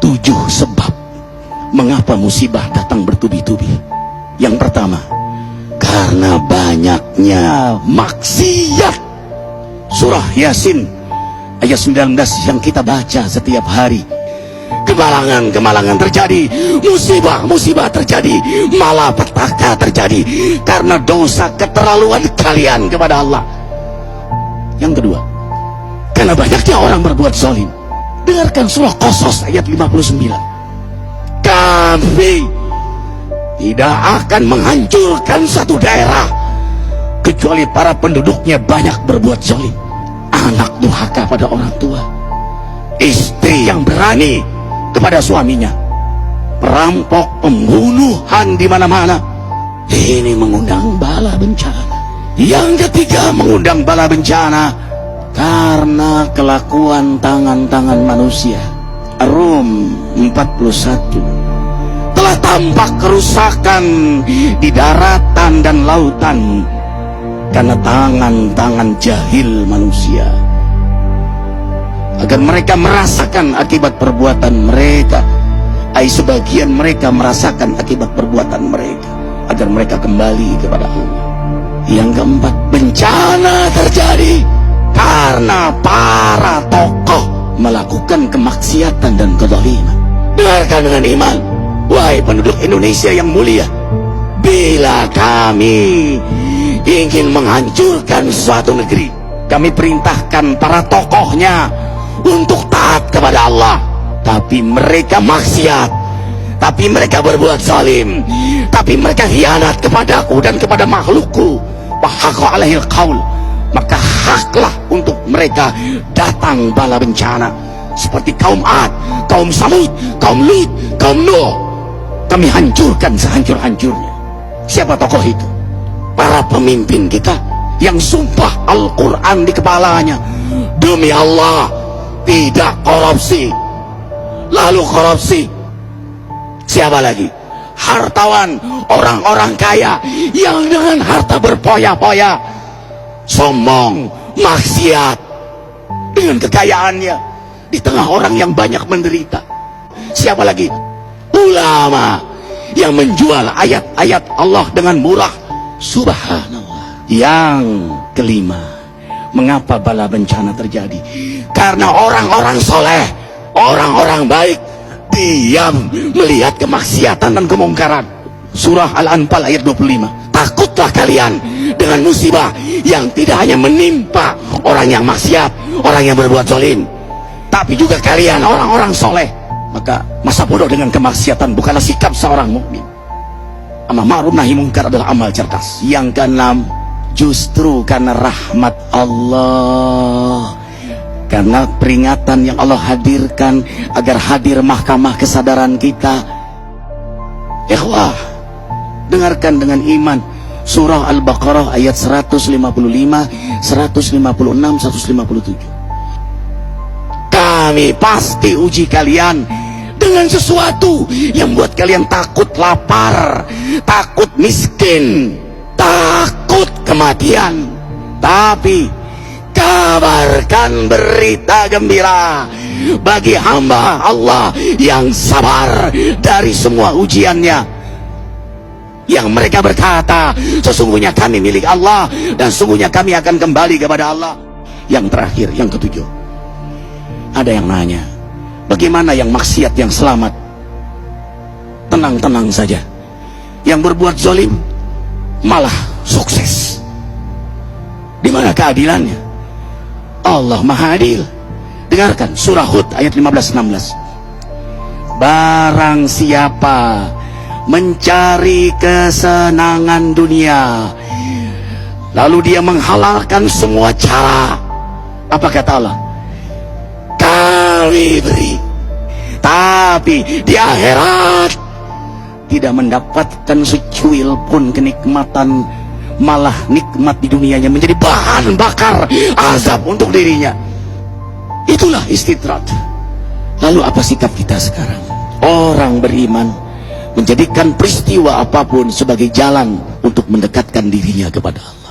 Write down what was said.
7 sebab mengapa musibah datang bertubi-tubi. Yang pertama, karena banyaknya maksiat. Surah Yasin ayat 19 yang kita baca setiap hari. Kemalangan terjadi, musibah terjadi, malapetaka terjadi karena dosa keterlaluan kalian kepada Allah. Yang kedua, karena banyaknya orang berbuat zalim. Dengarkan surah Qasas ayat 59. Kami tidak akan menghancurkan satu daerah kecuali para penduduknya banyak berbuat zalim. Anak durhaka pada orang tua, istri yang berani kepada suaminya, perampok, pembunuhan di mana-mana. Ini mengundang bala bencana. Yang ketiga, mengundang bala bencana karena kelakuan tangan-tangan manusia. Rum 41. Telah tampak kerusakan di daratan dan lautan karena tangan-tangan jahil manusia, agar mereka merasakan akibat perbuatan mereka. Sebagian mereka merasakan akibat perbuatan mereka, agar mereka kembali kepada Allah. Yang keempat, bencana terjadi karena para tokoh melakukan kemaksiatan dan kezaliman. Dengarkan dengan iman, wahai penduduk Indonesia yang mulia, bila kami ingin menghancurkan suatu negeri, kami perintahkan para tokohnya untuk taat kepada Allah, tapi mereka maksiat, tapi mereka berbuat zalim, tapi mereka khianat kepadaku dan kepada makhlukku. Fahaqa alaihil qaul, maka haklah untuk mereka datang bala bencana seperti kaum Ad, kaum Samud, kaum Lut, kaum Nuh. Kami hancurkan sehancur-hancurnya. Siapa tokoh itu? Para pemimpin kita yang sumpah Al-Quran di kepalanya, demi Allah tidak korupsi. Lalu korupsi. Siapa lagi? Hartawan, orang-orang kaya yang dengan harta berpoya-poya, sombong, maksiat dengan kekayaannya di tengah orang yang banyak menderita. Siapa lagi? Ulama yang menjual ayat-ayat Allah dengan murah. Subhanallah. Yang kelima, mengapa bala bencana terjadi? Karena orang-orang soleh, orang-orang baik diam melihat kemaksiatan dan kemungkaran. Surah Al-Anfal ayat 25. Takutlah kalian dengan musibah yang tidak hanya menimpa orang yang maksiat, orang yang berbuat zalim, tapi juga kalian orang-orang soleh. Maka masa bodoh dengan kemaksiatan bukanlah sikap seorang mukmin. Amar ma'ruf nahi mungkar adalah amal cerdas. Yang keenam, justru karena rahmat Allah, karena peringatan yang Allah hadirkan agar hadir mahkamah kesadaran kita. Ikhwah, dengarkan dengan iman surah Al-Baqarah ayat 155, 156, 157. Kami pasti uji kalian dengan sesuatu yang buat kalian takut lapar, takut miskin, takut kematian. Tapi kabarkan berita gembira bagi hamba Allah yang sabar dari semua ujiannya, yang mereka berkata, sesungguhnya kami milik Allah dan sesungguhnya kami akan kembali kepada Allah. Yang terakhir, yang ketujuh, ada yang nanya, bagaimana yang maksiat yang selamat? Tenang-tenang saja. Yang berbuat zalim malah sukses. Di mana keadilannya? Allah Maha Adil. Dengarkan surah Hud ayat 15-16. Barang siapa mencari kesenangan dunia, lalu dia menghalalkan semua cara, apa kata Allah? Kami beri, tapi di akhirat tidak mendapatkan secuil pun kenikmatan, malah nikmat di dunianya menjadi bahan bakar azab untuk dirinya. Itulah istidrat. Lalu apa sikap kita sekarang? Orang beriman menjadikan peristiwa apapun sebagai jalan untuk mendekatkan dirinya kepada Allah.